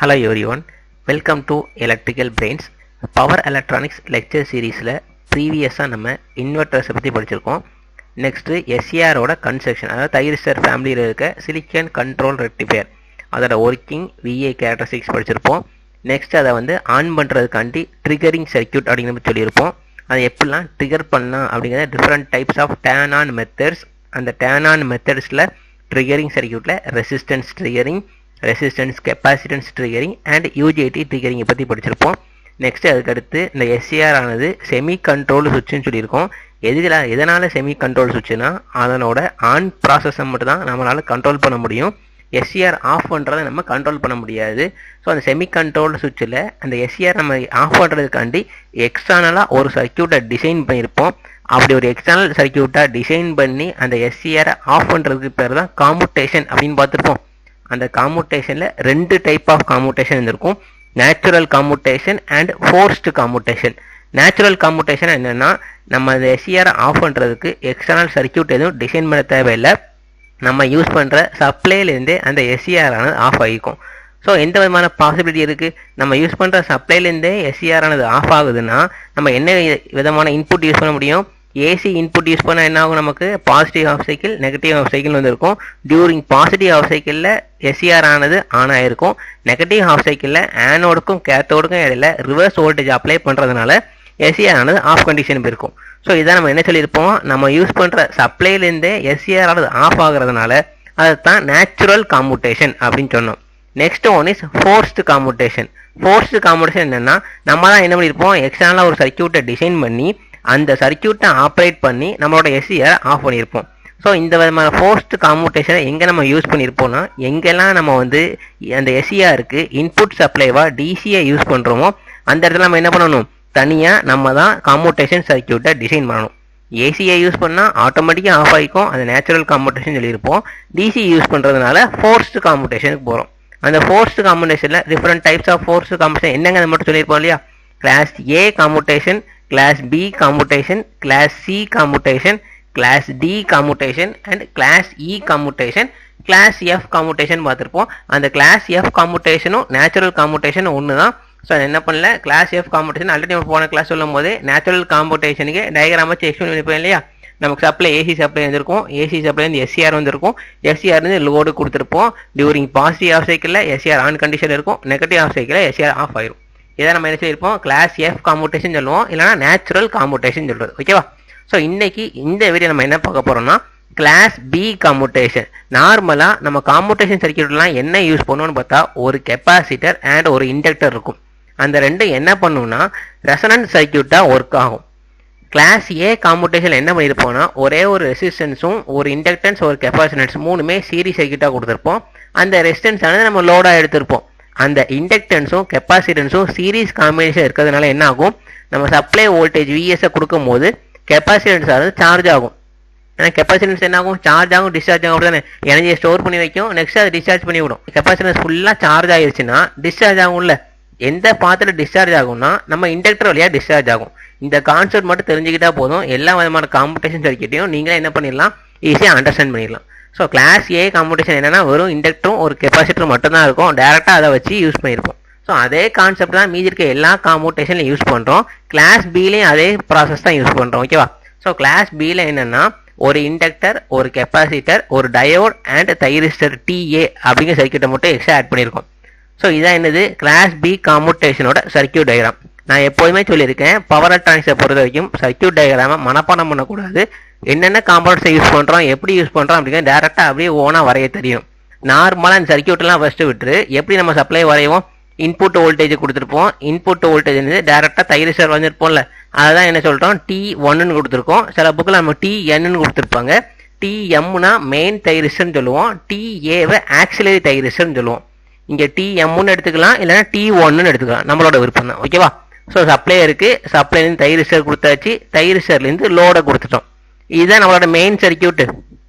Hello everyone, welcome to Electrical Brains. Power Electronics lecture சீரீஸில் ப்ரீவியஸாக நம்ம இன்வெர்டர்ஸை பற்றி படிச்சிருக்கோம். நெக்ஸ்ட்டு எஸ்சிஆரோட கன்ஸ்ட்ரக்ஷன், அதாவது தைரிஸ்டர் ஃபேமிலியில் இருக்க சிலிக்கன் கண்ட்ரோல் ரெக்டிஃபையர் அதோட ஒர்க்கிங் விஏ கேரக்டரிஸ்டிக்ஸ் படிச்சிருப்போம். நெக்ஸ்ட் அதை ஆன் பண்ணுறதுக்காண்டி ட்ரிகரிங் சர்க்கியூட் அப்படிங்கிற சொல்லியிருப்போம். அதை எப்படிலாம் ட்ரிகர் பண்ணலாம் அப்படிங்கிறத different types of turn on methods. அந்த டேர்ன் ஆன் மெத்தட்ஸில் ட்ரிகரிங் சர்க்கியூட்டில் resistance triggering, resistance capacitance triggering and UJT ட்ரிகரிங்கை பற்றி படிச்சிருப்போம். நெக்ஸ்ட் அதுக்கடுத்து இந்த எஸ்சிஆர் ஆனது செமி கண்ட்ரோல் சுவிட்சுன்னு சொல்லியிருக்கோம். எதனால் செமி கண்ட்ரோல் சுவிட்சுனா அதனோட ஆன் ப்ராசஸை மட்டும் தான் நம்மளால் கண்ட்ரோல் பண்ண முடியும். எஸ்சிஆர் ஆஃப் பண்ணுறதை நம்ம கண்ட்ரோல் பண்ண முடியாது. ஸோ அந்த செமி கண்ட்ரோல் சுவிட்சில் அந்த எஸ்சிஆர் நம்ம ஆஃப் பண்ணுறதுக்காண்டி எக்ஸ்டர்னலாக ஒரு சர்க்கியூட்டை டிசைன் பண்ணியிருப்போம். அப்படி ஒரு எக்ஸ்டர்னல் சர்க்கியூட்டாக டிசைன் பண்ணி அந்த எஸ்சிஆரை ஆஃப் பண்ணுறதுக்கு பேர் தான் காமுட்டேஷன் அப்படின்னு பார்த்துருப்போம். அந்த காமுட்டேஷனில் ரெண்டு டைப் ஆஃப் காமுட்டேஷன் இருந்திருக்கும், natural commutation and forced commutation. Natural commutation என்னென்னா, நம்ம அந்த எஸ்சிஆரை ஆஃப் பண்ணுறதுக்கு எக்ஸ்டர்னல் சர்க்கியூட் எதுவும் டிசைன் பண்ண தேவையில்லை, நம்ம யூஸ் பண்ணுற சப்ளைலேருந்தே அந்த எஸ்சிஆர் ஆனது ஆஃப் ஆகிக்கும். ஸோ எந்த விதமான பாசிபிலிட்டி இருக்குது, நம்ம யூஸ் பண்ணுற சப்ளைலேருந்தே எஸ்சிஆர் ஆனது ஆஃப் ஆகுதுன்னா நம்ம என்ன விதமான இன்புட் யூஸ் பண்ண முடியும்? ஏசி இன்புட் யூஸ் பண்ணால் என்ன ஆகும், நமக்கு positive half cycle negative half cycle வந்திருக்கும். டியூரிங் பாசிட்டிவ் ஹாஃப் சைக்கிளில் எஸ்சிஆர் ஆனது ஆன் ஆகிருக்கும். நெகட்டிவ் ஹாஃப் சைக்கிளில் ஆனோடுக்கும் கேத்தோடுக்கும் இடையில ரிவர்ஸ் வோல்டேஜ் அப்ளை பண்ணுறதுனால எஸ்சிஆர் ஆனது ஆஃப் கண்டிஷன் இருக்கும். ஸோ இதான் நம்ம என்ன சொல்லியிருப்போம், நம்ம யூஸ் பண்ணுற சப்ளைலேருந்தே எஸ்சிஆர் ஆனது ஆஃப் ஆகுறதுனால அதுதான் நேச்சுரல் காமுட்டேஷன் அப்படின்னு சொன்னோம். Next one is forced commutation. Forced commutation என்னென்னா, நம்ம தான் என்ன பண்ணியிருப்போம், எக்ஸ்டர்னலாக ஒரு சர்க்கியூட்டை டிசைன் பண்ணி அந்த சர்க்கியூட்டை ஆப்ரேட் பண்ணி நம்மளோட எஸ்சிஆரை ஆஃப் பண்ணியிருப்போம். ஸோ இந்த விதமான ஃபோர்ஸ்டு காமுட்டேஷனை எங்கே நம்ம யூஸ் பண்ணியிருப்போம்னா, எங்கெல்லாம் நம்ம அந்த எஸ்சிஆருக்கு இன்புட் சப்ளைவாக டிசியை யூஸ் பண்ணுறோமோ அந்த இடத்துல நம்ம என்ன பண்ணணும், தனியாக நம்ம தான் காமுட்டேஷன் சர்க்கியூட்டை டிசைன் பண்ணணும். ஏசியை யூஸ் பண்ணால் ஆட்டோமேட்டிக்காக ஆஃப் ஆகிக்கும், அது நேச்சுரல் காமுட்டேஷன் சொல்லியிருப்போம். டிசி யூஸ் பண்ணுறதுனால ஃபோர்ஸ்டு காமுட்டேஷனுக்கு போகிறோம். அந்த ஃபோர்ஸ்டு காமுட்டேஷனில் different types of forced commutation என்னங்க அதை மட்டும் சொல்லியிருப்போம் இல்லையா? Class A commutation, class B commutation, class C commutation, class D commutation and class E commutation, class F commutation பார்த்துருப்போம். அந்த கிளாஸ் எஃப் காமுட்டேஷனும் நேச்சுரல் காமுட்டேஷனும் ஒன்று தான். ஸோ என்ன பண்ணல, கிளாஸ் எஃப் காமுட்டேஷன் ஆல்ரெடி நம்ம போன கிளாஸ் சொல்லும் போது நேச்சுரல் காமுட்டேஷனுக்கு டயக்ராம் வச்சு எக்ஸ்பிளைன் பண்ணிப்போம் இல்லையா? நமக்கு சப்ளை ஏசி சப்ளை வந்திருக்கும், ஏசி சப்ளைலேருந்து எஸ்சிஆர் வந்திருக்கும், எஸ்சிஆர்லேருந்து லோடு கொடுத்துருப்போம். டியூரிங் பாசிட்டிவ் ஆஃப் சைக்கிளில் எஸ்சிஆர் ஆன் கண்டிஷன் இருக்கும், நெகட்டிவ் ஆஃப் சைக்கிளில் எஸ்சிஆர் ஆஃப் ஆயிரும். இதை நம்ம என்ன சொல்லியிருப்போம், கிளாஸ் எஃப் காமுட்டேஷன் சொல்லுவோம், இல்லைனா நேச்சுரல் காமுட்டேஷன் சொல்கிறது. ஓகேவா? ஸோ இன்னைக்கு இந்த வீடியோ நம்ம என்ன பார்க்க போகிறோம்னா, கிளாஸ் பி காமுட்டேஷன். நார்மலாக நம்ம காமுட்டேஷன் சர்க்கியூட்லாம் என்ன யூஸ் பண்ணுவோம்னு பார்த்தா, ஒரு கெப்பாசிட்டர் அண்ட் ஒரு இண்டக்டர் இருக்கும். அந்த ரெண்டும் என்ன பண்ணுன்னா ரெசனன்ட் சர்க்கியூட்டாக ஒர்க் ஆகும். கிளாஸ் ஏ காமுட்டேஷன் என்ன பண்ணியிருப்போம்னா, ஒரே ஒரு ரெசிஸ்டன்ஸும் ஒரு இண்டக்டன்ஸ் ஒரு கெப்பாசிட்டன்ஸ் மூணுமே சீரிஸ் சர்க்கியூட்டாக கொடுத்துருப்போம். அந்த ரெசிஸ்டன்ஸ் ஆனது நம்ம லோடாக எடுத்திருப்போம். அந்த இண்டக்டன்ஸும் கெப்பாசிட்டன்ஸும் சீரிஸ் காம்பினேஷன் இருக்கிறதுனால என்ன ஆகும், நம்ம சப்ளை வோல்டேஜ் விஎஸ்ஸை கொடுக்கும் போது கெப்பாசிட்டன்ஸ் ஆனது சார்ஜ் ஆகும். ஏன்னா கெப்பாசிட்டன்ஸ் என்ன ஆகும், சார்ஜ் ஆகும் டிஸ்சார்ஜ் ஆகும், அப்படி தானே? எனர்ஜியை ஸ்டோர் பண்ணி வைக்கும், நெக்ஸ்ட் அதை டிஸ்சார்ஜ் பண்ணி விடும். கெப்பாசிட்டன்ஸ் ஃபுல்லாக சார்ஜ் ஆகிடுச்சுன்னா டிஸ்சார்ஜ் ஆகும்ல. எந்த பாத்தில் டிஸ்சார்ஜ் ஆகும்னா நம்ம இண்டக்டர் வழியாக டிஸ்சார்ஜ் ஆகும். இந்த கான்செப்ட் மட்டும் தெரிஞ்சுக்கிட்டா போதும், எல்லா விதமான காம்படிஷன் சர்க்கியூட்டையும் நீங்களே என்ன பண்ணிடலாம், ஈஸியாக அண்டர்ஸ்டாண்ட் பண்ணிடலாம். ஸோ கிளாஸ் ஏ காம்படிஷன் என்னன்னா, வெறும் இண்டக்டரும் ஒரு கெப்பாசிட்டரும் மட்டும்தான் இருக்கும், டேரெக்டாக அதை வச்சு யூஸ் பண்ணியிருப்போம். ஸோ அதே கான்செப்ட் தான் மீதி இருக்க எல்லா காம்படிஷன்லையும் யூஸ் பண்ணுறோம். கிளாஸ் பிலையும் அதே ப்ராசஸ் தான் யூஸ் பண்ணுறோம். ஓகேவா? ஸோ கிளாஸ் பியில் என்னென்னா, ஒரு இண்டக்டர், ஒரு கெப்பாசிட்டர், ஒரு டயோட் அண்ட் தைரிஸ்டர் டிஏ அப்படிங்கிற சர்க்கியூட்டை மட்டும் எக்ஸ்ட்ரா ஆட் பண்ணியிருக்கோம். ஸோ இதான் என்னது, கிளாஸ் பி காமுட்டேஷனோட சர்க்கியூட் டயக்ராம். நான் எப்போதுமே சொல்லியிருக்கேன், பவர் எலக்ட்ரானிக்ஸை பொறுத்த வரைக்கும் சர்க்கியூட் டயக்ராமை மனப்பாடம் பண்ணக்கூடாது. என்னென்ன காம்பனன்ட்ஸை யூஸ் பண்ணுறோம், எப்படி யூஸ் பண்ணுறோம் அப்படிங்கிறது டேரெக்டாக அப்படியே ஓனாக வரைய தெரியும். நார்மலாக இந்த சர்க்கியூட்லாம் ஃபஸ்ட்டு விட்டு எப்படி நம்ம சப்ளை வரைவோம், இன்புட் வோல்டேஜ் கொடுத்துருப்போம். இன்புட் வோல்டேஜ் வந்து டேரெக்டாக தைரிஸ்டர் வந்திருப்போம்ல, அதை தான் என்ன சொல்கிறோம், T1ன்னு கொடுத்துருக்கோம். சில புக்கில் நம்ம TNன்னு கொடுத்துருப்பாங்க. TMனா மெயின் தைரிஸ்டர்னு சொல்லுவோம், TAவை ஆக்சிலரி தைரிஸ்டர்னு சொல்லுவோம். இங்கே TMன்னு எடுத்துக்கலாம், இல்லைனா T1ன்னு எடுத்துக்கலாம், நம்மளோட விருப்பம் தான். ஓகேவா? ஸோ சப்ளை இருக்குது, சப்ளைலேருந்து தைரிஸ்டர் கொடுத்தாச்சு, தைரிஸ்டர்லேருந்து லோடை கொடுத்துட்டோம். இதுதான் நம்மளோட மெயின் சர்க்கியூட்டு.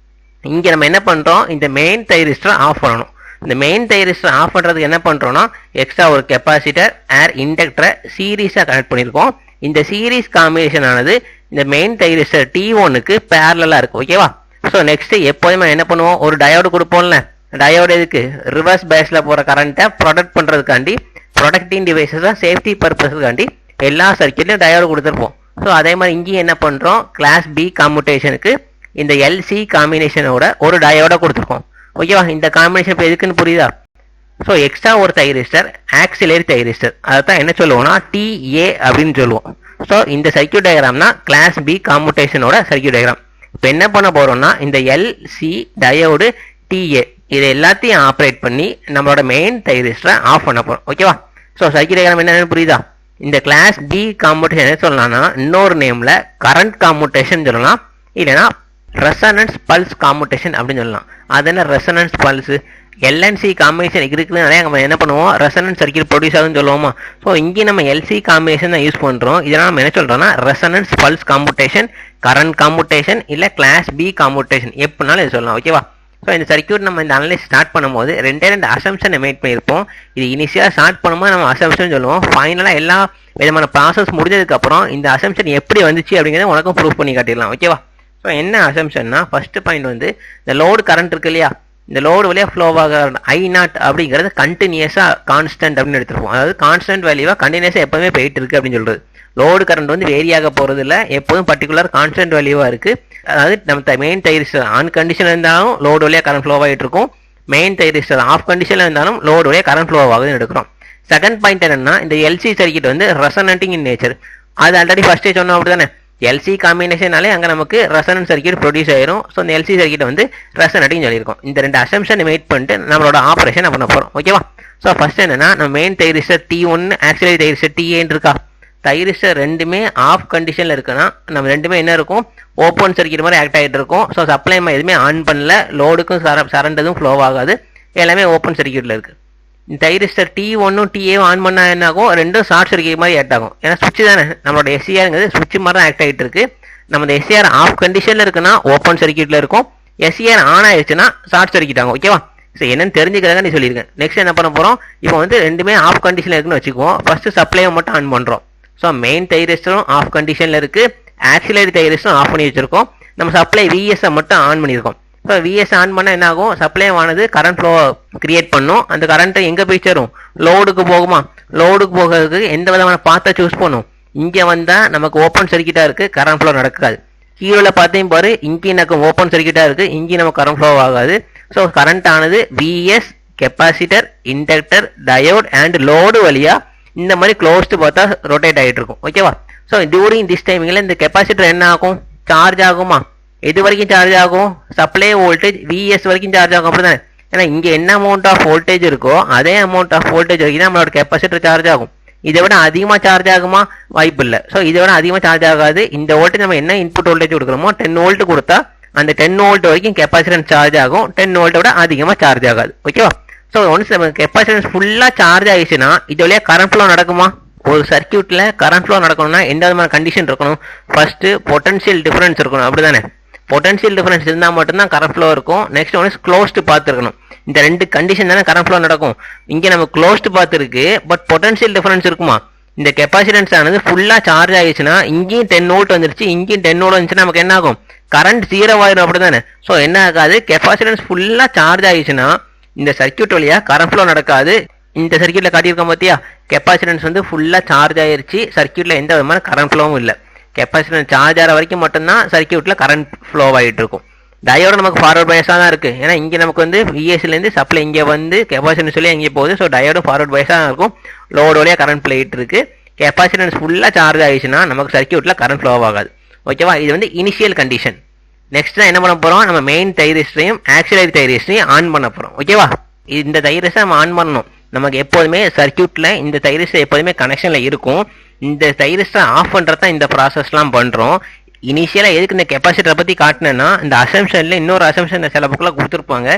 இங்கே நம்ம என்ன பண்ணுறோம், இந்த மெயின் தைரிஸ்டரை ஆஃப் பண்ணணும். இந்த மெயின் தைரிஸ்டரை ஆஃப் பண்ணுறதுக்கு என்ன பண்ணுறோன்னா, எக்ஸ்ட்ரா ஒரு கெப்பாசிட்டர் ஆர் இண்டக்டரை சீரீஸாக கனெக்ட் பண்ணியிருக்கோம். இந்த சீரீஸ் காம்பினேஷன் ஆனது இந்த மெயின் தைரிஸ்டர் T1க்கு பேரலாக இருக்குது. ஓகேவா? ஸோ நெக்ஸ்ட் எப்போதுமே என்ன பண்ணுவோம், ஒரு டயோடு கொடுப்போம்ல, டயோடு எதுக்கு? ரிவர்ஸ் பேஸ்ல போற கரண்ட்டை ப்ரொடெக்ட் பண்றதுக்காண்டி, ப்ரொடெக்டிங் டிவைசஸா சேஃப்டி பர்பஸ்க்காண்டி எல்லா சர்க்கியூட்லயும் டயோடு கொடுத்துருப்போம். ஸோ அதே மாதிரி இங்கேயும் என்ன பண்றோம், கிளாஸ் பி காம்யூட்டேஷனுக்கு இந்த எல்சி காம்பினேஷனோட ஒரு டயோட கொடுத்துருக்கோம். ஓகேவா? இந்த காம்பினேஷன் இப்போ எதுக்குன்னு புரியுதா? ஸோ எக்ஸ்ட்ரா ஒரு தைரிஸ்டர், ஆக்சிலரி தைரிஸ்டர், அதை தான் என்ன சொல்லுவோம்னா டிஏ அப்படின்னு சொல்லுவோம். ஸோ இந்த சர்க்கியூட் டயக்ராம் தான் கிளாஸ் பி காம்யூட்டேஷனோட சர்க்கியூட் டயக்ராம். இப்போ என்ன பண்ண போறோம்னா இந்த எல்சி டயோடு டிஏ இது எல்லாத்தையும் ஆப்ரேட் பண்ணி நம்மளோட மெயின் தைரிஸ்டரை ஆஃப் பண்ண போறோம். ஓகேவா? ஸோ சர்க்கியூட் டயக்ராம் என்னன்னு புரியுதா? இந்த கிளாஸ் பி காம்யூட்டேஷன் என்ன சொல்லலாம்னா இன்னொரு நேம்ல கரண்ட் காம்யூட்டேஷன் சொல்லலாம், இல்லைன்னா ரெசனன்ஸ் பல்ஸ் காம்யூட்டேஷன் அப்படின்னு சொல்லலாம். அது என்ன ரெசனன்ஸ் பல்ஸ்? எல்என்சி காம்பினேஷன் இருக்குதுனாலே நம்ம என்ன பண்ணுவோம், ரெசனன்ஸ் சர்க்கியூட் ப்ரொடியூஸ் ஆகுதுன்னு சொல்லுவோமா. ஸோ இங்கே நம்ம எல்சி காம்பினேஷன் தான் யூஸ் பண்ணுறோம். இதெல்லாம் நம்ம என்ன சொல்கிறோம்னா ரெசனன்ஸ் பல்ஸ் காம்யூட்டேஷன், கரண்ட் காம்யூட்டேஷன், இல்லை கிளாஸ் பி காம்யூட்டேஷன் எப்படினாலும் இது சொல்லலாம். ஓகேவா? ஸோ இந்த சர்க்கியூட் நம்ம இந்த அனலைஸ் ஸ்டார்ட் பண்ணும்போது ரெண்டு அசம்ஷன் மேட் பண்ணியிருப்போம். இது இனிஷியலாக ஸ்டார்ட் பண்ணும்போது நம்ம அசம்ஷன் சொல்லுவோம். ஃபைனலாக எல்லா விதமான ப்ராசஸ் முடிஞ்சதுக்கப்புறம் இந்த அசம்ஷன் எப்படி வந்துச்சு அப்படிங்கிறத உனக்கும் ப்ரூஃப் பண்ணி காட்டிடலாம். ஓகேவா? ஸோ என்ன அசம்ஷன்னா ஃபர்ஸ்ட் பாயிண்ட் வந்து இந்த லோடு கரண்ட் இருக்கு இல்லையா, இந்த லோடு வழியாக ஃப்ளோ ஆகிற I0 அப்படிங்கிறது கண்டினியூஸாக கான்ஸ்டன்ட் அப்படின்னு எடுத்துருப்போம். அதாவது கான்ஸ்டன்ட் வேல்யூவாக கண்டினியூஸாக எப்பவுமே போயிட்டு இருக்கு அப்படின்னு சொல்றது. லோடு கரண்ட் வந்து வேரியாக போறது இல்லை, எப்போதும் பர்டிகுலர் கான்ஸ்டன்ட் வேல்யூவா இருக்கு. அதாவது நம்ம மெயின் தைரிஸ்டர் ஆன் கண்டிஷன் இருந்தாலும் லோடு வழியாக கரண்ட் ஃப்ளோ ஆகிட்டு இருக்கும், மெயின் தைரிஸ்டர் ஆஃப் கண்டிஷன்ல இருந்தாலும் லோடு வழியாக கரண்ட் ஃப்ளோ ஆகுதுன்னு எடுக்கிறோம். செகண்ட் பாயிண்ட் என்னன்னா இந்த எல்சி சர்க்கியூட் வந்து ரெசனன்டிங் இன் நேச்சர். அது ஆல்ரெடி ஃபர்ஸ்டே சொன்னோம் அப்படிதானே, எல்சி காம்பினேஷனாலே அங்கே நமக்கு ரெசனன்ஸ் சர்க்கியூட் ப்ரொடியூஸ் ஆயிரும். ஸோ இந்த எல்சி சர்க்கியூட் வந்து ரெசனட்டிங் சொல்லியிருக்கோம். இந்த ரெண்டு அசம்ஷன் மேட் பண்ணிட்டு நம்மளோட ஆப்ரேஷன் பண்ண போகிறோம். ஓகேவா? ஸோ ஃபர்ஸ்ட் என்னன்னா நம்ம main thyristor T1, auxiliary thyristor TA இருக்கா. தைரிஸ்டர் ரெண்டுமே ஆஃப் கண்டிஷனில் இருக்குன்னா நம்ம ரெண்டுமே என்ன இருக்கும், ஓப்பன் சர்க்கியூட் மாதிரி ஆக்ட் ஆகிட்டு இருக்கும். ஸோ சப்ளை நம்ம எதுவுமே ஆன் பண்ணல, லோடுக்கும் கரண்ட் எதுவும் ஃப்ளோ ஆகாது, எல்லாமே ஓப்பன் சர்க்கியூட்ல இருக்கு. தைரிஸ்டர் T1 TA ஆன் பண்ணா என்ன ஆகும், ரெண்டும் ஷார்ட் சர்க்கியூட் மாதிரி ஆக்ட் ஆகும். ஏன்னா சுவிட்ச் தானே, நம்மளோட எஸ்சிஆர்ங்கிறது சுவிட்ச் மாதிரி தான் ஆக்ட் ஆகிட்டு இருக்கு. நம்ம எஸ்சிஆர் ஆஃப் கண்டிஷன்ல இருக்குன்னா ஓப்பன் சர்க்கியூட்ல இருக்கும், எஸ்சிஆர் ஆன் ஆயிடுச்சுன்னா ஷார்ட் சர்க்கியூட் ஆகும். ஓகேவா? ஸோ என்னன்னு தெரிஞ்சுக்கிறதா நீ சொல்லியிருக்கேன். நெக்ஸ்ட் என்ன பண்ண போறோம், இப்போ வந்து ரெண்டுமே ஆஃப் கண்டிஷன்ல இருக்குன்னு வச்சுக்குவோம். ஃபர்ஸ்ட் சப்ளையை மட்டும் ஆன் பண்றோம். ஸோ மெயின் தைரிஸ்டரும் ஆஃப் கண்டிஷன்ல இருக்கு, ஆக்சிலரி தைரிஸ்டரும் ஆஃப் பண்ணி வச்சிருக்கோம். நம்ம சப்ளை விஎஸ்ஐ மட்டும் ஆன் பண்ணியிருக்கோம். இப்போ விஎஸ் ஆன் பண்ணால் என்ன ஆகும், சப்ளை ஆனது கரண்ட் ஃப்ளோ கிரியேட் பண்ணும். அந்த கரண்ட்டை எங்கே போய் சேரும், லோடுக்கு போகுமா. லோடுக்கு போகிறதுக்கு எந்த விதமான பாத்தை சூஸ் பண்ணும், இங்கே வந்தால் நமக்கு ஓப்பன் சர்க்கியூட்டாக இருக்குது, கரண்ட் ஃப்ளோ நடக்காது. கீழே பார்த்தீங்க பாரு, இங்கேயும் நமக்கு ஓப்பன் சர்க்கியூட்டாக இருக்குது, இங்கேயும் நமக்கு கரண்ட் ஃப்ளோ ஆகாது. ஸோ கரண்ட் ஆனது VS, capacitor, inductor, diode and load வழியா இந்த மாதிரி க்ளோஸ்டு பார்த்தா ரொட்டேட் ஆகிட்டு இருக்கும். ஓகேவா? ஸோ டியூரிங் திஸ் டைமிங்கில் இந்த கெப்பாசிட்டர் என்ன ஆகும், சார்ஜ் ஆகுமா. எது வரைக்கும் சார்ஜ் ஆகும், சப்ளை வோல்டேஜ் விஎஸ் வரைக்கும் சார்ஜ் ஆகும். அப்படிதானே? ஏன்னா இங்கே என்ன அமௌண்ட் ஆஃப் வோல்டேஜ் இருக்கோ அதே அமௌண்ட் ஆஃப் வோல்டேஜ் வரைக்கும் தான் நம்மளோட கெப்பாசிட்டர் சார்ஜ் ஆகும். இதை விட அதிகமாக சார்ஜ் ஆகுமா, வாய்ப்பு இல்லை. ஸோ இதை விட அதிகமாக சார்ஜ் ஆகாது. இந்த வோல்டேஜ் நம்ம என்ன இன்புட் வோல்டேஜ் கொடுக்குறோமோ 10 வோல்ட் கொடுத்தா அந்த 10 வோல்ட் வரைக்கும் கெப்பாசிட்டர் சார்ஜ் ஆகும், 10 வோல்ட்டை விட அதிகமாக சார்ஜ் ஆகாது. ஓகேவா? ஸோ ஒன்ஸ் நம்ம கெப்பாசிட்டன்ஸ் ஃபுல்லாக சார்ஜ் ஆகிடுச்சுன்னா இது வழியாக கரண்ட் ஃப்ளோ நடக்குமா. ஒரு சர்க்கியூட்டில் கரண்ட் ஃப்ளோ நடக்கணும்னா எந்த விதமான கண்டிஷன் இருக்கணும், ஃபர்ஸ்ட் பொட்டன்ஷியல் டிஃபரன்ஸ் இருக்கணும். அப்படிதானே? பொட்டன்ஷியல் டிஃபரன்ஸ் இருந்தால் மட்டும்தான் கரண்ட் ஃப்ளோ இருக்கும். நெக்ஸ்ட் ஒன்று க்ளோஸ்டு பார்த்துருக்கணும். இந்த ரெண்டு கண்டிஷன் தானே கரண்ட் ஃப்ளோ நடக்கும். இங்கே நம்ம க்ளோஸ்டு பார்த்துருக்கு, பட் பொட்டன்ஷியல் டிஃபரன்ஸ் இருக்குமா. இந்த கெப்பாசிட்டன்ஸ் ஆனது ஃபுல்லாக சார்ஜ் ஆகிடுச்சுன்னா இங்கேயும் 10 வோல்ட் வந்துருச்சு, இங்கேயும் 10 வோல்ட் வந்துச்சுன்னா நமக்கு என்ன ஆகும், கரண்ட் 0 ஆயிடும். அப்படிதானே? ஸோ என்ன ஆகாது, கெப்பாசிட்டன்ஸ் ஃபுல்லாக சார்ஜ் ஆகிடுச்சுன்னா இந்த சர்க்கியூட் வழியா கரண்ட் ஃப்ளோ நடக்காது. இந்த சர்க்கியூட்ல காட்டியிருக்கோம் பார்த்தியா, கெப்பாசிட்டன்ஸ் வந்து ஃபுல்லாக சார்ஜ் ஆயிருச்சு, சர்க்கியூட்ல எந்த விதமான கரண்ட் ஃப்ளோவும் இல்லை. கெப்பாசிட்டன்ஸ் சார்ஜ் ஆகிற வரைக்கும் மட்டும்தான் சர்க்கியூட்ல கரண்ட் ஃப்ளோ ஆகிட்டு இருக்கும். டயோட நமக்கு ஃபார்வர்ட் பயஸாக தான் இருக்கு. ஏன்னா இங்கே நமக்கு வந்து விஎஸ்லேருந்து சப்ளை இங்கே வந்து கெப்பாசிட்டன்ஸ் சொல்லி இங்கே போகுது. ஸோ டயோடும் ஃபார்வர்ட் பயஸாக தான் இருக்கும், லோடு வழியாக கரண்ட் போயிட்டு இருக்கு. கெப்பாசிட்டன்ஸ் ஃபுல்லாக சார்ஜ் ஆகிடுச்சுன்னா நமக்கு சர்க்கியூட்ல கரண்ட் ஃப்ளோ ஆகாது. ஓகேவா? இது வந்து இனிஷியல் கண்டிஷன். நெக்ஸ்ட் தான் என்ன பண்ண போறோம், நம்ம மெயின் தைரிஸ்டரையும் ஆக்சிலரி தைரிஸ்டரையும் ஆன் பண்ண போறோம். ஓகேவா? இந்த தைரிஸ்டரை நம்ம ஆன் பண்ணணும். நமக்கு எப்போதுமே சர்க்கியூட்ல இந்த தைரிஸ்டர் எப்போதுமே கனெக்ஷன்ல இருக்கும். இந்த தைரிஸ்டரை ஆஃப் பண்றது தான் இந்த ப்ராசஸ்லாம் பண்றோம். இனிஷியலா எதுக்கு இந்த கெப்பாசிட்டரை பத்தி காட்டினேன்னா, இந்த அசம்ஷன்ல இன்னொரு அசம்ஷன் சில புக்கில் கொடுத்துருப்பாங்க.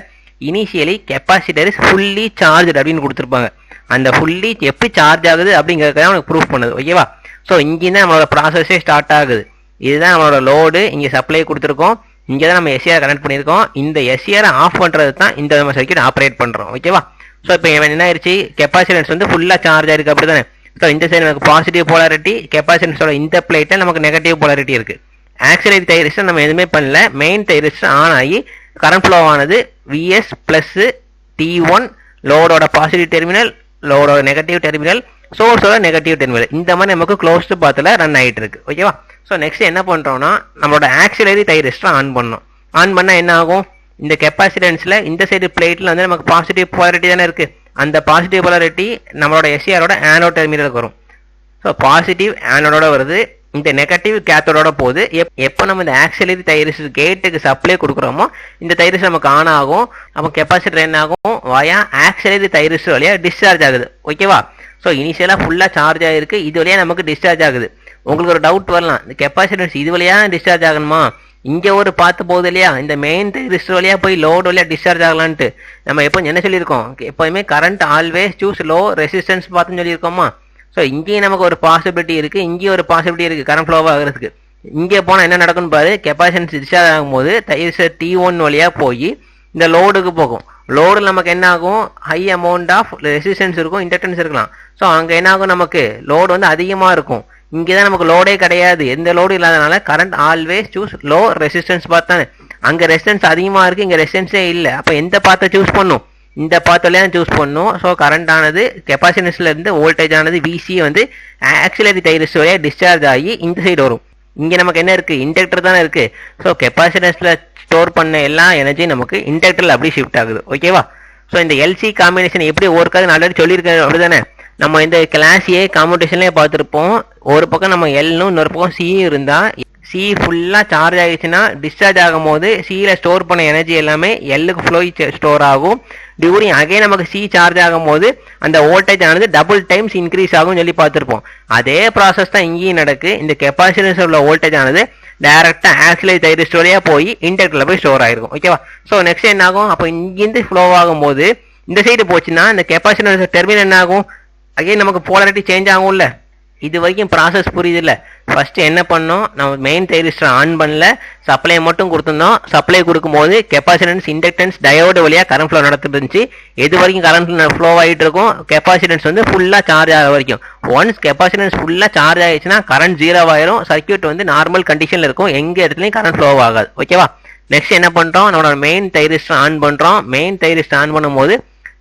Initially capacitor is fully charge அப்படின்னு கொடுத்துருப்பாங்க. அந்த ஃபுல்லி எப்படி சார்ஜ் ஆகுது அப்படிங்கிறத நமக்கு ப்ரூஃப் பண்ணுது. ஓகேவா? ஸோ இங்கேருந்து நம்மளோட ப்ராசஸே ஸ்டார்ட் ஆகுது. இதுதான் நம்மளோட லோடு, இங்கே சப்ளை கொடுத்துருக்கோம், இங்கே தான் நம்ம எஸ்சிஆர் கனெக்ட் பண்ணியிருக்கோம். இந்த எஸ்சிஆரை ஆஃப் பண்ணுறது தான் இந்த நம்ம சர்க்கியூட் ஆப்ரேட் பண்ணுறோம். ஓகேவா? ஸோ இப்போ என்ன ஆயிடுச்சு, கெப்பாசிட்டன்ஸ் வந்து ஃபுல்லாக சார்ஜ் ஆயிருக்கு. அப்படி தானே? ஸோ இந்த சைடு நமக்கு பாசிட்டிவ் போலாரிட்டி, கெப்பாசிட்டன்ஸோட இந்த பிளேட்டில் நமக்கு நெகட்டிவ் போலாரிட்டி இருக்கு. ஆக்சிலரி தைரிஸ்டர் நம்ம எதுவுமே பண்ணல, மெயின் தைரிஸ்டர் ஆன் ஆகி கரண்ட் ஃப்ளோ ஆனது விஎஸ் பிளஸ் T1 லோடோட பாசிட்டிவ் டெர்மினல், லோடோட நெகட்டிவ் டெர்மினல், சோர்ஸோட நெகட்டிவ் டெர்மினல். இந்த மாதிரி நமக்கு க்ளோஸ்டு பாத்தில் ரன் ஆகிட்டு இருக்கு. ஓகேவா? ஸோ நெக்ஸ்ட் என்ன பண்ணுறோம்னா நம்மளோட ஆக்சிலரி தைரிஸ்டர் ஆன் பண்ணோம். ஆன் பண்ணால் என்ன ஆகும்? இந்த கெப்பாசிட்டன்ஸில் இந்த சைடு பிளேட்டில் வந்து நமக்கு பாசிட்டிவ் போலாரிட்டி தானே இருக்குது. அந்த பாசிட்டிவ் போலாரிட்டி நம்மளோட எஸ்சிஆரோட ஆனோட் டெர்மினலுக்கு வரும். ஸோ பாசிட்டிவ் ஆனோடோட வருது, இந்த நெகட்டிவ் கேத்தோட போகுது. எப்போ நம்ம இந்த ஆக்சிலரி தைரிஸ் கேட்டுக்கு சப்ளை கொடுக்குறோமோ இந்த தைரிஸ் நமக்கு ஆன் ஆகும். அப்போ கெப்பாசிட்டர் என்ன ஆகும்? வயா ஆக்சிலரி தைரிஸ் வழியாக டிஸ்சார்ஜ் ஆகுது. ஓகேவா? ஸோ இனிஷியலாக ஃபுல்லாக சார்ஜ் ஆகிருக்கு, இது வழியாக நமக்கு டிஸ்சார்ஜ் ஆகுது. உங்களுக்கு ஒரு டவுட் வரலாம், இந்த கெப்பாசிட்டன்ஸ் இது வழியாக டிஸ்சார்ஜ் ஆகணுமா? இங்கே ஒரு பார்த்து போகுது இல்லையா, இந்த மெயின் தைரிஸ்டர் வழியாக போய் லோடு வழியாக டிஸ்சார்ஜ் ஆகலான்ட்டு நம்ம எப்போ என்ன சொல்லியிருக்கோம்? எப்போயுமே current always choose low resistance பார்த்துன்னு சொல்லியிருக்கோமா? ஸோ இங்கேயும் நமக்கு ஒரு பாசிபிலிட்டி இருக்குது, இங்கேயும் ஒரு பாசிபிலிட்டி இருக்குது கரண்ட் ஃப்ளோ ஆகிறதுக்கு. இங்கே போனால் என்ன நடக்கும்னு பாரு, கெப்பாசிட்டன்ஸ் டிஸ்சார்ஜ் ஆகும்போது தைரிஸ்டர் T1 வழியாக போய் இந்த லோடுக்கு போகும். லோடு நமக்கு என்ன ஆகும்? ஹை அமௌண்ட் ஆஃப் ரெசிஸ்டன்ஸ் இருக்கும், இண்டக்டன்ஸ் இருக்கலாம். ஸோ அங்கே என்ன ஆகும்? நமக்கு லோடு வந்து அதிகமாக இருக்கும். இங்கே தான் நமக்கு லோடே கிடையாது, எந்த லோடு இல்லாதனால current always choose low resistance பார்த்தானே. அங்கே ரெசிஸ்டன்ஸ் அதிகமாக இருக்குது, இங்கே ரெசிஸ்டன்ஸே இல்லை. அப்போ எந்த பாத்தை சூஸ் பண்ணும்? இந்த பாத்தோலையும் சூஸ் பண்ணும். ஸோ கரண்ட் ஆனது கெப்பாசிட்டன்ஸ்ல இருந்து வோல்டேஜ் ஆனது விசி வந்து ஆக்சிலரி தைரிஸ் வழியாக டிஸ்சார்ஜ் ஆகி இந்த சைடு வரும். இங்கே நமக்கு என்ன இருக்குது? இண்டக்டர் தானே இருக்குது. ஸோ கெப்பாசிட்டன்ஸில் ஸ்டோர் பண்ண எல்லா எனர்ஜியும் நமக்கு இண்டக்டரில் அப்படி ஷிஃப்ட் ஆகுது. ஓகேவா? ஸோ இந்த எல்சி காம்பினேஷன் எப்படி ஒர்க் ஆகுதுன்னு ஆல்ரெடி சொல்லியிருக்கேன், அப்படிதானே? நம்ம இந்த கிளாஸ் ஏ காம்படிஷன்லேயே பார்த்துருப்போம். ஒரு பக்கம் நம்ம எல்னும் இன்னொரு பக்கம் சியும் இருந்தால் சி ஃபுல்லாக சார்ஜ் ஆகிடுச்சுன்னா டிஸ்சார்ஜ் ஆகும் போது சியில் ஸ்டோர் பண்ண எனர்ஜி எல்லாமே எல்லுக்கு ஃப்ளோ ஸ்டோர் ஆகும். டியூரிங் அகைன் நமக்கு சி சார்ஜ் ஆகும் போது அந்த வோல்டேஜ் ஆனது டபுள் டைம்ஸ் இன்க்ரீஸ் ஆகும் சொல்லி பார்த்துருப்போம். அதே ப்ராசஸ் தான் இங்கேயும் நடக்கு. இந்த கெப்பாசிட்டன்ஸ் உள்ள வோல்டேஜ் ஆனது டைரக்டா ஆக்சிலரி தைரிஸ்டர் வழியா போய் இண்டக்டர்ல போய் ஸ்டோர் ஆயிருக்கும். ஓகேவா? ஸோ நெக்ஸ்ட் என்ன ஆகும்? அப்போ இங்கிருந்து ஃப்ளோ ஆகும் போது இந்த சைடு போச்சுன்னா இந்த கெப்பாசிட்டன்ஸ் டெர்மினல் என்ன ஆகும்? அகைன் நமக்கு போலாரிட்டி சேஞ்ச் ஆகும்ல. இது வரைக்கும் ப்ராசஸ் புரியுது இல்லை? ஃபர்ஸ்ட் என்ன பண்ணோம்? நம்ம மெயின் தைரிஸ்டர் ஆன் பண்ணல, சப்ளை மட்டும் கொடுத்துருந்தோம். சப்ளை கொடுக்கும்போது கெப்பாசிட்டன்ஸ், இண்டக்டன்ஸ், டயோடு வழியாக கரண்ட் ஃப்ளோ நடந்துட்டு இருந்துச்சு. எது வரைக்கும் கரண்ட் ஃப்ளோ ஆகிட்டு இருக்கும்? கெப்பாசிட்டன்ஸ் வந்து ஃபுல்லாக சார்ஜ் ஆகிற வரைக்கும். ஒன்ஸ் கெப்பாசிட்டன்ஸ் ஃபுல்லாக சார்ஜ் ஆகிடுச்சுன்னா கரண்ட் 0 ஆயிரும். சர்க்யூட் வந்து நார்மல் கண்டிஷனில் இருக்கும், எங்கே இடத்துலையும் கரண்ட் ஃப்ளோ ஆகாது. ஓகேவா? நெக்ஸ்ட் என்ன பண்ணுறோம்? நம்மளோட மெயின் தைரிஸ்டர் ஆன் பண்ணுறோம். மெயின் தைரிஸ்டர் ஆன் பண்ணும்போது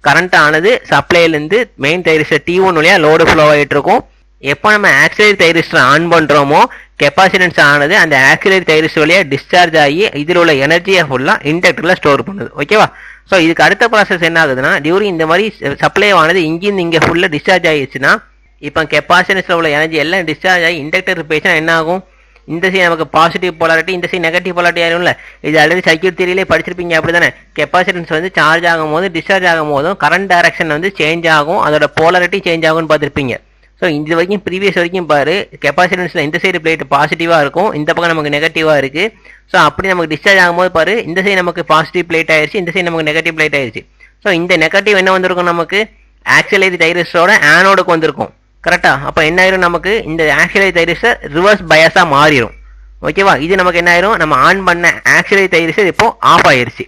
கரண்ட் ஆனது சப்ளைலேருந்து மெயின் தைரிஸ்டர் T1 வழியாக லோடு ஃப்ளோ ஆகிட்டு இருக்கும். எப்போ நம்ம ஆக்சிலரி தைரிஸ்டர் ஆன் பண்ணுறோமோ கெப்பாசிட்டன்ஸ் ஆனது அந்த ஆக்சிலரி தைரிஸ்டர் வழியாக டிஸ்சார்ஜ் ஆகி இதில் உள்ள எனர்ஜியை ஃபுல்லாக இண்டக்டரில் ஸ்டோர் பண்ணுது. ஓகேவா? ஸோ இதுக்கு அடுத்த ப்ராசஸ் என்ன ஆகுதுன்னா, டியூரிங் இந்த மாதிரி சப்ளை ஆனது இங்கேருந்து இங்கே ஃபுல்லாக டிஸ்சார்ஜ் ஆகிடுச்சுன்னா இப்போ கெப்பாசிட்டன்ஸில் உள்ள எனர்ஜி எல்லாம் டிஸ்சார்ஜ் ஆகி இண்டக்டர் போயிடுச்சுன்னா என்ன ஆகும்? இந்த சைடு நமக்கு பாசிட்டிவ் போலாரிட்டி, இந்த சைடு நெகட்டிவ் போலாரிட்டி ஆயிரும்ல. இது ஆல்ரெடி சர்க்யூட் தியரியிலே படிச்சிருப்பீங்க, அப்படி தானே? கெப்பாசிட்டன்ஸ் வந்து சார்ஜ் ஆகும் போது டிஸ்சார்ஜ் ஆகும் போதும் கரண்ட் டைரக்ஷன் வந்து சேஞ்ச் ஆகும், அதோட போலாரிட்டி சேஞ்ச் ஆகும்னு பார்த்துருப்பீங்க. ஸோ இது வரைக்கும் ப்ரீவியஸ் வரைக்கும் பாரு, கெப்பாசிட்டன்ஸில் இந்த சைடு பிளேட் பாசிட்டிவாக இருக்கும், இந்த பக்கம் நமக்கு நெகட்டிவாக இருக்குது. ஸோ அப்படி நமக்கு டிஸ்சார்ஜ் ஆகும்போது பாரு, இந்த சைடு நமக்கு பாசிட்டிவ் பிளேட் ஆயிடுச்சு, இந்த சைடு நமக்கு நெகட்டிவ் பிளேட் ஆயிடுச்சு. ஸோ இந்த நெகட்டிவ் என்ன வந்திருக்கும்? நமக்கு ஆக்சிலரி தைரிஸ்டரோட ஆனோடுக்கு வந்திருக்கும். கரெக்டா? அப்போ என்ன ஆயிரும்? நமக்கு இந்த ஆக்சிலரி தைரிஸ்டர் ரிவர்ஸ் பயாஸாக மாறிடும். ஓகேவா? இது நமக்கு என்ன ஆயிரும்? நம்ம ஆன் பண்ண ஆக்சிலரி தைரிஸ்டர் இப்போ ஆஃப் ஆயிடுச்சு.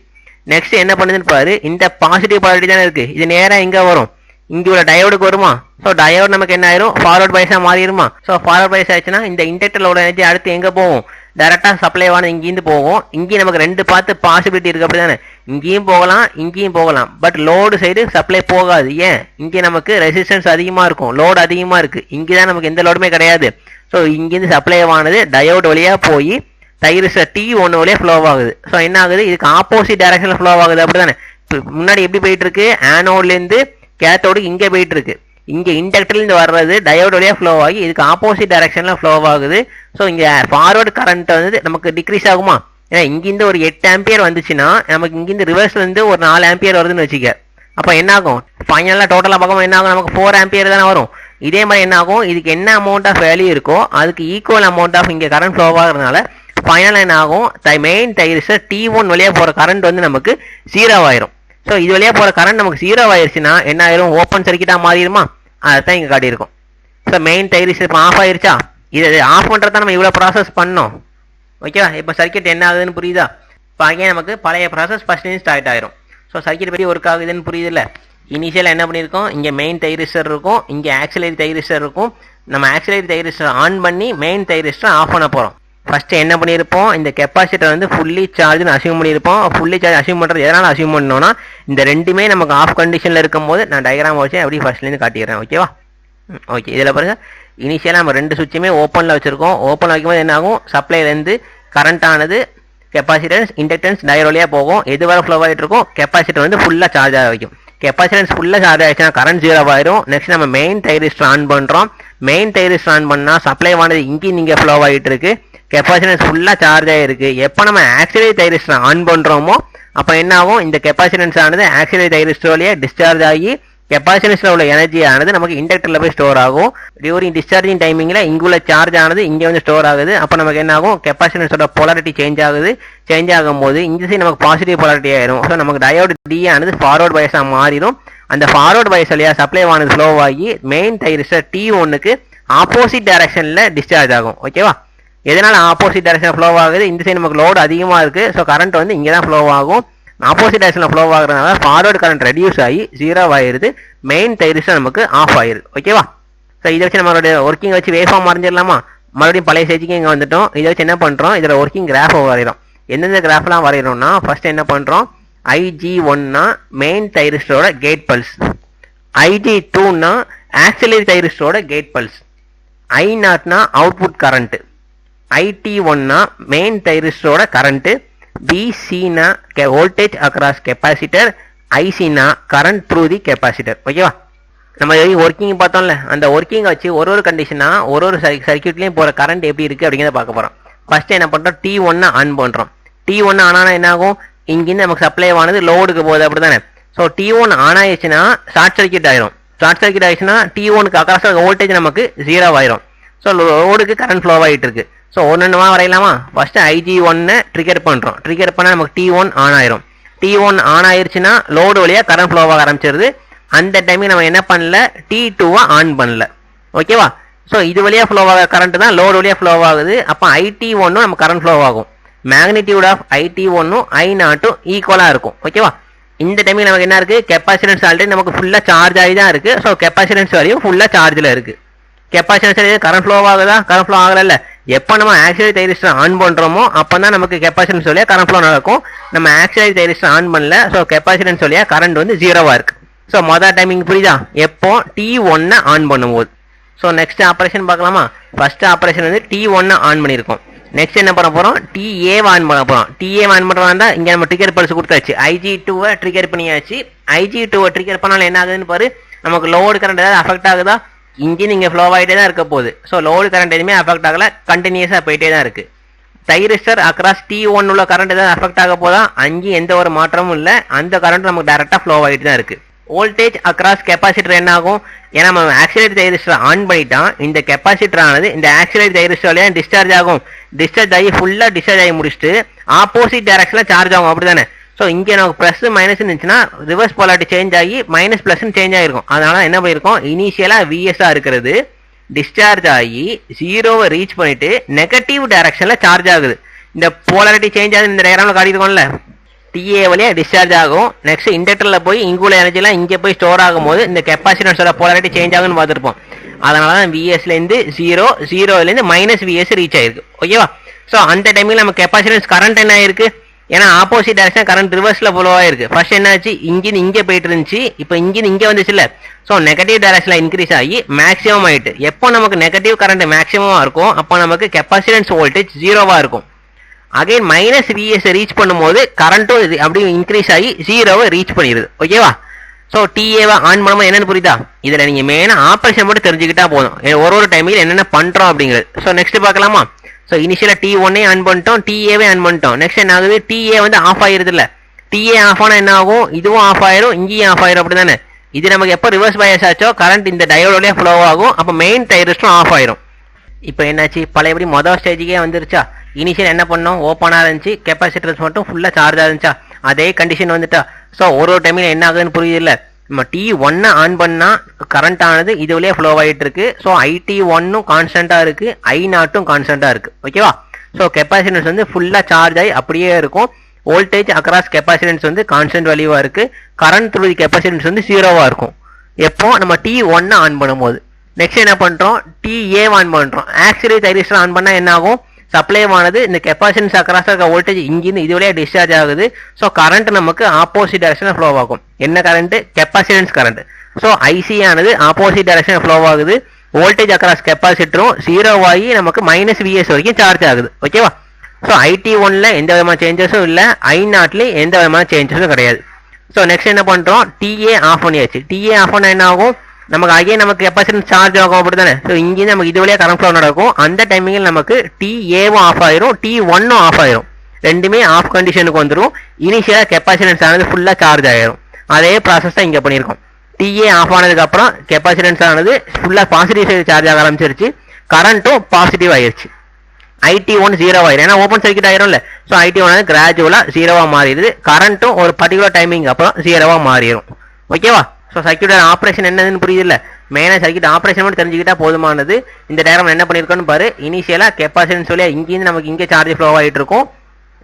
நெக்ஸ்ட் என்ன பண்ணுதுன்னு பாரு, இந்த பாசிட்டிவ் போலாரிட்டி தானே இருக்குது, இது நேராக எங்கே வரும்? இங்கே உள்ள டயோடுக்கு வருமா? ஸோ டயோடு நமக்கு என்ன ஆயிரும்? ஃபார்வர்ட் பைஸாக மாறிடுமா? ஸோ ஃபார்வர்ட் பைஸ் ஆயிடுச்சுன்னா இந்த இண்டக்டரோட எனர்ஜி அடுத்து எங்கே போகும்? டேரெக்டாக சப்ளை ஆன இங்கேருந்து போகும். இங்கேயும் நமக்கு ரெண்டு பார்த்து பாசிபிலிட்டி இருக்குது, அப்படி தானே? இங்கேயும் போகலாம், இங்கேயும் போகலாம். பட் லோடு சைடு சப்ளை போகாது. ஏன்? இங்கே நமக்கு ரெசிஸ்டன்ஸ் அதிகமாக இருக்கும், லோடு அதிகமாக இருக்குது. இங்கே தான் நமக்கு எந்த லோடுமே கிடையாது. ஸோ இங்கேருந்து சப்ளை ஆனது டயோடு வழியாக போய் தைரிஸ்டர் T1 வழியாக ஃப்ளோ ஆகுது. ஸோ என்ன ஆகுது? இதுக்கு ஆப்போசிட் டைரக்ஷனில் ஃப்ளோ ஆகுது, அப்படி தானே? முன்னாடி எப்படி போயிட்டு இருக்கு? ஆனோட்லேருந்து கேத்தோடுக்கு இங்கே போயிட்டு இருக்கு. இங்கே இண்டக்டர்லேருந்து வர்றது டயோடு வழியாக ஃப்ளோ ஆகி இதுக்கு ஆப்போசிட் டைரக்ஷனில் ஃப்ளோ ஆகுது. ஸோ இங்கே ஃபார்வர்டு கரண்ட் வந்து நமக்கு டிக்ரீஸ் ஆகுமா? ஏன்னா இங்கேருந்து ஒரு 8 ஆம்பியர் வந்துச்சுன்னா நமக்கு இங்கேருந்து ரிவர்ஸ்லேருந்து ஒரு 4 ஆம்பியர் வருதுன்னு வச்சுக்க. அப்போ என்ன ஆகும்? ஃபைனலாக டோட்டலாக பார்க்கும்போது என்ன ஆகும்? நமக்கு 4 ஆம்பியர் தானே வரும். இதே மாதிரி என்ன ஆகும்? இதுக்கு என்ன அமௌண்ட் ஆஃப் வேல்யூ இருக்கோ அதுக்கு ஈக்குவல் அமௌண்ட் ஆஃப் இங்கே கரண்ட் ஃப்ளோ ஆகிறதுனால ஃபைனலாக என்ன ஆகும்? மெயின் தைரிஸ்டர் T1 வழியாக போகிற கரண்ட் வந்து நமக்கு 0 ஆயிரும். ஸோ இது வழியாக போகிற கரண்ட் நமக்கு 0 ஆயிடுச்சுன்னா என்ன ஆயிரும்? ஓப்பன் சர்க்கியூட்டாக மாறிடுமா? அதுதான் இங்கே காட்டியிருக்கும். ஸோ மெயின் தைரிஸ்டர் இப்போ ஆஃப் ஆயிடுச்சா? இது ஆஃப் பண்ணுறது தான் நம்ம இவ்வளோ ப்ராசஸ் பண்ணோம். ஓகேவா? இப்போ சர்க்கியூட் என்ன ஆகுதுன்னு புரியுதா? இப்போ அங்கே நமக்கு பழைய ப்ராசஸ் ஃபர்ஸ்ட்லேருந்து ஸ்டார்ட் ஆயிரும். ஸோ சர்க்கியூட் பற்றி ஒர்க் ஆகுதுன்னு புரியுதுல்ல? இனிஷியலாக என்ன பண்ணியிருக்கோம்? இங்கே மெயின் தைரிஸ்டர் இருக்கும், இங்கே ஆக்சிலரி தைரிஸ்டர் இருக்கும். நம்ம ஆக்சிலரி தைரிஸ்டர் ஆன் பண்ணி மெயின் தைரிஸ்டர் ஆஃப் பண்ண போகிறோம். ஃபர்ஸ்ட் என்ன பண்ணியிருப்போம், இந்த கெப்பாசிட்டர் வந்து ஃபுல்லி சார்ஜ்னு அசியூம் பண்ணியிருப்போம். ஃபுல்லி சார்ஜ் அசியூம் பண்ணுறது எதனால் அசியூம் பண்ணோம்னா, இந்த ரெண்டுமே நமக்கு ஆஃப் கண்டிஷனில் இருக்கும்போது நான் டயக்ராம் வச்சு அப்படி ஃபர்ஸ்ட்லேருந்து காட்டிடுறேன். ஓகேவா? ஓகே, இதில் பாருங்க, இனிஷியலாக நம்ம ரெண்டு சுவிட்சுமே ஓப்பனில் வச்சுருக்கோம். ஓப்பனில் வைக்கும்போது என்ன ஆகும், சப்ளைலேருந்து கரண்ட் ஆனது கெப்பாசிட்டன்ஸ் இண்டக்டன்ஸ் டயோட் வழியாக போகும். எது வரை ஃப்ளோ ஆகிட்டு இருக்கும், கெப்பாசிட்டர் வந்து ஃபுல்லாக சார்ஜ் ஆக வைக்கும். கெப்பாசிட்டன்ஸ் ஃபுல்லாக சார்ஜ் ஆகிடுச்சுன்னா கரண்ட் 0 ஆயிரும். நெக்ஸ்ட் நம்ம மெயின் தைரிஸ்டர் ஆன் பண்ணுறோம். மெயின் தைரிஸ்டர் ஆன் பண்ணால் சப்ளை ஆனது இங்கேயும் இங்கே ஃப்ளோ ஆகிட்டு இருக்கு. கெப்பாசிட்டன்ஸ் ஃபுல்லாக சார்ஜ் ஆகிருக்கு. எப்போ நம்ம ஆக்சிலரி தைரிஸ்டர் ஆன் பண்ணுறோமோ அப்போ என்ன ஆகும், இந்த கெப்பாசிட்டன்ஸ் ஆனது ஆக்சிலரி தைரிஸ்டர் வழியாக டிஸ்சார்ஜ் ஆகி கெப்பாசிட்டன்ஸ்ல உள்ள எனர்ஜி ஆனது நமக்கு இண்டக்டர்ல போய் ஸ்டோர் ஆகும். டியூரிங் டிஸ்சார்ஜிங் டைமிங்ல இங்குள்ள சார்ஜ் ஆனது இங்கே வந்து ஸ்டோர் ஆகுது. அப்போ நமக்கு என்ன ஆகும், கெப்பாசிட்டன்ஸோட போலாரிட்டி சேஞ்ச் ஆகுது. சேஞ்ச் ஆகும்போது இந்த சைடு நமக்கு பாசிட்டிவ் போலாரிட்டி ஆயிரும். ஸோ நமக்கு டயோடு டி ஆனது ஃபார்வர்ட் பயஸா மாறிடும். அந்த ஃபார்வர்ட் பயஸ் வழியா சப்ளை ஆனது ஃப்ளோ ஆகி மெயின் தைரிஸ்டர் T1க்கு ஆப்போசிட் டைரக்ஷன்ல டிஸ்சார்ஜ் ஆகும். ஓகேவா? எதனால ஆப்போசிட் டைரக்ஷன் ஃப்ளோ ஆகுது, இந்த சைடு நமக்கு லோடு அதிகமா இருக்கு. ஸோ கரண்ட் வந்து இங்கே தான் ஃப்ளோ ஆகும். ஆப்போசிட் டைரக்ஷன்ல ஃப்ளோ ஆகுறதுனால ஃபார்வர்ட் கரண்ட் ரெடியூஸ் ஆகி 0 ஆயிருது. மெயின் தைரிஸ்டர் நமக்கு ஆஃப் ஆயிருது. ஓகேவா? ஸோ இதை வச்சு நம்மளுடைய ஒர்க்கிங் வச்சு வேஃபார்ம் வரைஞ்சிடலாமா? மறுபடியும் பழைய ஸ்டேஜுக்கு இங்கே வந்துட்டோம். இதை வச்சு என்ன பண்றோம், இதில் ஒர்க்கிங் கிராஃப் வரைகிறோம். எந்தெந்த கிராஃப்லாம் வரைகிறோம்னா, ஃபர்ஸ்ட் என்ன பண்றோம், IG1னா மெயின் தைரிஸ்டரோட கேட் பல்ஸ், IG2னா ஆக்சிலரி தைரிஸ்டரோட கேட் பல்ஸ், I0னா அவுட்புட் கரண்ட், IT1னா மெயின் தைரிஸ்டரோட கரண்ட், VCனா வோல்டேஜ் அக்ராஸ் கெப்பாசிட்டர், ICனா கரண்ட் த்ரூ தி கெப்பாசிட்டர். ஓகேவா? நம்ம ஒர்க்கிங் பார்த்தோம்ல, அந்த ஒர்க்கிங் வச்சு ஒரு கண்டிஷனா ஒரு சர்க்யூட்லயும் போற கரண்ட் எப்படி இருக்கு அப்படிங்கிறத பார்க்க போறோம். ஃபர்ஸ்ட் என்ன பண்றோம், T1 ஆன் பண்றோம். T1 ஆனா என்ன ஆகும், இங்கிருந்து நமக்கு சப்ளை ஆனது லோடுக்கு போகுது, அப்படித்தானே? ஸோ T1 ஆன் ஆயிடுச்சுன்னா ஷார்ட் சர்க்யூட் ஆயிரும். ஷார்ட் சர்க்யூட் ஆயிடுச்சுன்னா T1க்கு அக்ராஸ் வோல்டேஜ் நமக்கு 0 ஆயிரும். ஸோ லோடுக்கு கரண்ட் ஃப்ளோ ஆகிட்டு இருக்கு. ஸோ ஒன்றுமா வரையலாமா? ஃபர்ஸ்ட் IG1 ட்ரிகர் பண்றோம். ட்ரிகர் பண்ணா நமக்கு T1 ஆன் ஆயிரும். T1 ஆன் ஆயிருச்சுன்னா லோடு வழியா கரண்ட் ஃப்ளோ ஆக ஆரம்பிச்சிருது. அந்த டைம் நம்ம என்ன பண்ணல, T2 ஆன் பண்ணல. ஓகேவா? ஸோ இது வழியா ஃப்ளோ ஆக கரண்ட் தான் லோடு வழியா ஃப்ளோ ஆகுது. அப்போ IT1 நம்ம கரண்ட் ஃப்ளோ ஆகும். மேக்னிடியூட் ஆஃப் IT1 I0 ஈக்குவலா இருக்கும். ஓகேவா? இந்த டைமில் நமக்கு என்ன இருக்கு, கெப்பாசிட்டன்ஸ் ஆல்ரெடி நமக்கு ஃபுல்லா சார்ஜ் ஆகி தான் இருக்கு. ஸோ கெப்பாசிட்டன்ஸ் வரையும் ஃபுல்லா சார்ஜ்ல இருக்கு. கெப்பாசிட்டன்ஸ் கரண்ட் ஃப்ளோ ஆகுதா? கரண்ட் ஃப்ளோ ஆகல. எப்போ நம்ம ஆக்சிலரி தைரிஸ்டர் ஆன் பண்றோமோ அப்பதான் நமக்கு கெப்பாசிட்டன்ஸ் வழியா கரண்ட் ஃப்ளோ நடக்கும். நம்ம ஆக்சிலரி தைரிஸ்டர் ஆன் பண்ணல. ஸோ கெப்பாசிட்டன்ஸ் வழியா கரண்ட் வந்து 0 இருக்கு. ஸோ மொதல் டைமிங் புரியுதா, எப்போ T1 ஆன் பண்ணும்போது. ஸோ நெக்ஸ்ட் ஆப்ரேஷன் பார்க்கலாமா? ஃபர்ஸ்ட் ஆப்ரேஷன் வந்து T1 ஆன் பண்ணியிருக்கோம். நெக்ஸ்ட் என்ன பண்ண போறோம், TA ஆன் பண்ண போறோம். TA ஆன் பண்றதா இங்க நம்ம ட்ரிகர் பல்ஸ் கொடுத்தாச்சு. IG2 ட்ரிகர் பண்ணியாச்சு. IG2 ட்ரிகர் பண்ணாலும் என்ன ஆகுதுன்னு பாரு, நமக்கு லோடு கரண்ட் ஏதாவது அஃபெக்ட் ஆகுதா? இன்ஜின் இங்கே ஃப்ளோ ஆகிட்டே தான் இருக்க போகுது. ஸோ லோடு கரண்ட் எதுவுமே அஃபெக்ட் ஆகல, கண்டினியூஸாக போயிட்டே தான் இருக்கு. தைரிஸ்டர் அக்ராஸ் T1 உள்ள கரண்ட் ஏதாவது அஃபெக்ட் ஆக போதா? அங்கேயும் எந்த ஒரு மாற்றமும் இல்லை. அந்த கரண்ட் நமக்கு டைரக்டா ஃப்ளோ ஆகிட்டு தான் இருக்கு. வோல்டேஜ் அக்ராஸ் கெப்பாசிட்டர் என்ன ஆகும், ஏன்னா நம்ம ஆக்சிலரி தைரிஸ்டர் ஆன் பண்ணிட்டா இந்த கெப்பாசிட்டர் ஆனது இந்த ஆக்சிலரி தைரிஸ்டர் வழியா டிஸ்சார்ஜ் ஆகும். டிஸ்சார்ஜ் ஆகி ஃபுல்லா டிஸ்சார்ஜ் ஆகி முடிச்சுட்டு ஆப்போசிட் டைரக்ஷன்ல சார்ஜ் ஆகும். அப்படிதானே? ஸோ இங்கே நமக்கு பிளஸ் மைனஸ் இருந்துச்சுன்னா ரிவர்ஸ் போலாரிட்டி சேஞ்ச் ஆகி மைனஸ் பிளஸ் சேஞ்ச் ஆயிருக்கும். அதனால என்ன பண்ணிருக்கோம், இனிஷியலா VS இருக்கிறது டிஸ்சார்ஜ் ஆகி 0 ரீச் பண்ணிட்டு நெகட்டிவ் டைரக்ஷன்ல சார்ஜ் ஆகுது. இந்த போலாரிட்டி சேஞ்ச் ஆகுது இந்த டயக்ராம்ல காட்டியிருக்கோம்ல. TA வழியா டிஸ்சார்ஜ் ஆகும். நெக்ஸ்ட் இண்டக்டர்ல போய் இங்குள்ள எனர்ஜி எல்லாம் இங்கே போய் ஸ்டோர் ஆகும் போது இந்த கெப்பாசிட்டன்ஸோட போலாரிட்டி சேஞ்ச் ஆகுன்னு பார்த்துருப்போம். அதனாலதான் VSல இருந்து 0ல இருந்து மைனஸ் VS ரீச் ஆயிருக்கு. ஓகேவா? ஸோ அந்த டைமில் நம்ம கெப்பாசிட்டன்ஸ் கரண்ட் என்ன ஆயிருக்கு, ஏன்னா ஆப்போசிட் டைரக்ஷன் கரண்ட் ரிவர்ஸ்ல ஃப்ளோ ஆயிருக்கு. ஃபர்ஸ்ட் என்னாச்சு, இன்ஜின் இங்கே போயிட்டு இருந்துச்சு, இப்போ இன்ஜின் இங்கே வந்துச்சு இல்ல. ஸோ நெகட்டிவ் டைரக்ஷன்ல இன்க்ரீஸ் ஆகி மேக்ஸிமம் ஆயிட்டு. எப்போ நமக்கு நெகட்டிவ் கரண்ட் மேக்ஸிமமா இருக்கும் அப்போ நமக்கு கெப்பாசிட்டன்ஸ் வோல்டேஜ் 0 இருக்கும். அகைன் மைனஸ் VS ரீச் பண்ணும்போது கரண்ட்டும் அப்படியே இன்க்ரீஸ் ஆகி 0 ரீச் பண்ணிடுது. ஓகேவா? ஸோ TA ஆன் பண்ணும்போது என்னன்னு புரியுதா? இதுல நீங்க மெயினா ஆப்ரேஷன் மட்டும் தெரிஞ்சுக்கிட்டா போதும், ஒரு டைமில் என்னென்ன பண்றோம் அப்படிங்கிறது. ஸோ நெக்ஸ்ட் பார்க்கலாமா? ஸோ இனிஷியலா T1 ஆன் பண்ணிட்டோம், TA ஆன் பண்ணிட்டோம். நெக்ஸ்ட் என்ன ஆகுது, TA வந்து ஆஃப் ஆயிருது இல்ல. TA ஆஃப் ஆனா என்ன ஆகும், இதுவும் ஆஃப் ஆயிரும், இங்கேயும் ஆஃப் ஆயிரும். அப்படிதானே? இது நமக்கு எப்போ ரிவர்ஸ் பயஸ் ஆச்சோ கரண்ட் இந்த டயோட் வழியா ஃப்ளோ ஆகும். அப்போ மெயின் தைரிஸ்டும் ஆஃப் ஆயிரும். இப்போ என்னாச்சு, பழையபடி மொதல் ஸ்டேஜுக்கே வந்துருச்சா? இனிஷியல் என்ன பண்ணோம், ஓப்பனா இருந்துச்சு, கெப்பாசிட்டர்ஸ் மட்டும் ஃபுல்லா சார்ஜா இருந்துச்சா? அதே கண்டிஷன் வந்துட்டா. ஸோ ஒரு டைமில் என்ன ஆகுதுன்னு புரியுது இல்ல. நம்ம T1 ஆன் பண்ணா கரண்ட் ஆனது இது வழியா ஃப்ளோ ஆகிட்டு இருக்கு. ஸோ IT1 கான்ஸ்டன்டா இருக்கு, I0 கான்ஸ்டன்டா இருக்கு. ஓகேவா? ஸோ கெப்பாசிட்டன்ஸ் வந்து ஃபுல்லா சார்ஜ் ஆகி அப்படியே இருக்கும். வோல்டேஜ் அக்ராஸ் கெப்பாசிட்டன்ஸ் வந்து கான்ஸ்டன்ட் வேல்யூவா இருக்கு. கரண்ட் த்ரூ தி கெப்பாசிட்டன்ஸ் வந்து 0 இருக்கும். எப்போ நம்ம T1 ஆன் பண்ணும்போது. நெக்ஸ்ட் என்ன பண்றோம், TA ஆன் பண்றோம். ஆக்சிலரி தைரிஸ்டர் ஆன் பண்ணா என்ன ஆகும், சப்ளைவானது இந்த கெப்பாசிட்டன்ஸ் அக்ராஸ் இருக்க வோல்டேஜ் இங்கிருந்து இது வழியாக டிஸ்சார்ஜ் ஆகுது. ஸோ கரண்ட் நமக்கு ஆப்போசிட் டைரக்ஷனில் ஃப்ளோ ஆகும். என்ன current? Capacitance current. So IC ஆனது ஆப்போசிட் டைரக்ஷன் ஃப்ளோ ஆகுது. வோல்டேஜ் அக்ராஸ் கெப்பாசிட்டரும் 0 ஆகி நமக்கு -Vs வரைக்கும் சார்ஜ் ஆகுது. ஓகேவா? ஸோ IT1ல எந்த விதமான சேஞ்சஸும் இல்லை, I0லையும் எந்த விதமான சேஞ்சஸும் கிடையாது. ஸோ நெக்ஸ்ட் என்ன பண்ணுறோம்? TA ஆஃப் பண்ணியாச்சு. TA ஆஃப் பண்ணால் என்ன ஆகும்? நமக்கு அகைன் நமக்கு கெப்பாசிட்டன்ஸ் சார்ஜ் ஆகும், அப்படி தானே? ஸோ இங்கேருந்து நமக்கு இது வழியாக கரண்ட் ஃப்ளோ நடக்கும். அந்த டைமிங்கில் நமக்கு TA-வும் ஆஃப் ஆயிரும், T1ம் ஆஃப் ஆயிரும். ரெண்டுமே ஆஃப் கண்டிஷனுக்கு வந்துடும். இனிஷியலாக கெப்பாசிட்டன்ஸ் ஆனது ஃபுல்லாக சார்ஜ் ஆயிரும். அதே ப்ராசஸ் தான் இங்கே பண்ணியிருக்கோம். TA ஆஃப் ஆனதுக்கு அப்புறம் கெப்பாசிட்டன்ஸ் ஆனது ஃபுல்லாக பாசிட்டிவ் சைடு சார்ஜ் ஆக ஆரம்பிச்சிருச்சு. கரண்ட்டும் பாசிட்டிவ் ஆயிருச்சு. IT1 0 ஆயிரும், ஏன்னா ஓப்பன் சர்க்கியூட் ஆயிரும்ல. ஸோ IT1 வந்து கிராஜுவலாக 0வா மாறிடுது. கரண்ட்டும் ஒரு பர்டிகுலர் டைமிங் அப்புறம் 0வா மாறிடும். ஓகேவா? ஸோ சர்க்கியூட் ஆப்ரேஷன் என்னதுன்னு புரியுதுல்ல. மெயினாக சர்க்கியூட் ஆப்ரேஷன் மட்டும் தெரிஞ்சுக்கிட்டா போதுமானது. இந்த டயக்ராம் என்ன பண்ணியிருக்கோன்னு பாரு. இனிஷியலாக கெப்பாசிட்டன்ஸ் வழியாக இங்கேருந்து நமக்கு இங்கே சார்ஜ் ஃப்ளோ ஆகிட்டு இருக்கும்.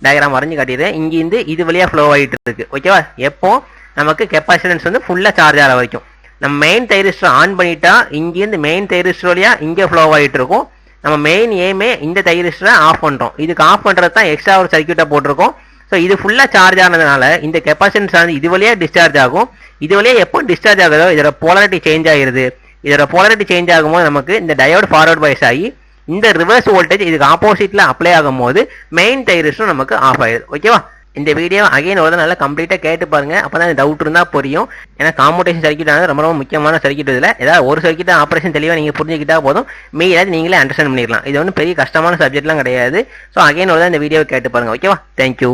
டயக்ராம் வரைஞ்சு காட்டிடுறேன். இங்கேருந்து இது வழியாக ஃப்ளோ ஆகிட்டு இருக்கு. ஓகேவா? எப்போ நமக்கு கெப்பாசிட்டன்ஸ் வந்து ஃபுல்லாக சார்ஜ் ஆகிற வரைக்கும் நம்ம மெயின் தைரிஸ்டர் ஆன் பண்ணிட்டா இங்கேருந்து மெயின் தைரிஸ்டர் வழியாக இங்கே ஃப்ளோ ஆகிட்டு இருக்கும். நம்ம மெயின் ஏமே இந்த தைரிஸ்டரை ஆஃப் பண்ணுறோம். இதுக்கு ஆஃப் பண்ணுறது தான் எக்ஸ்ட்ரா ஒரு சர்க்கியூட்டை போட்டிருக்கோம். ஸோ இது ஃபுல்லாக சார்ஜ் ஆனதுனால இந்த கெப்பாசிட்டன்ஸ் ஆனது இது வழியாக டிஸ்சார்ஜ் ஆகும். இது வழியாக எப்போ டிஸ்சார்ஜ் ஆகுதோ இதோட போலாரிட்டி சேஞ்ச் ஆகிடுது. இதோட போலாரிட்டி சேஞ்ச் ஆகும்போது நமக்கு இந்த டயோடு ஃபார்வர்ட் பைஸ் ஆகி இந்த ரிவர்ஸ் வோல்டேஜ் இதுக்கு ஆப்போசிட்டில் அப்ளை ஆகும்போது மெயின் தைரிஸ்டும் நமக்கு ஆஃப் ஆயிடுது. ஓகேவா? இந்த வீடியோ அகைன் ஒரு நல்லா கம்ப்ளீட்டாக கேட்டு பாருங்க. அப்போ தான் டவுட் இருந்தால் புரியும். ஏன்னா காம்படேஷன் சர்க்கியூட் ஆனது ரொம்ப ரொம்ப முக்கியமான சர்க்கியூட். இதில் ஏதாவது ஒரு சர்க்கியூட் ஆப்ரேஷன் தெளிவாக நீங்கள் புரிஞ்சுக்கிட்டா போதும், மீதி நீங்களே அண்டர்ஸ்டாண்ட் பண்ணிடலாம். இது ஒன்றும் பெரிய கஷ்டமான சப்ஜெக்ட்லாம் கிடையாது. ஸோ அகைன் ஒரு தான் இந்த வீடியோ கேட்டு பாருங்க. ஓகேவா? தேங்க்யூ.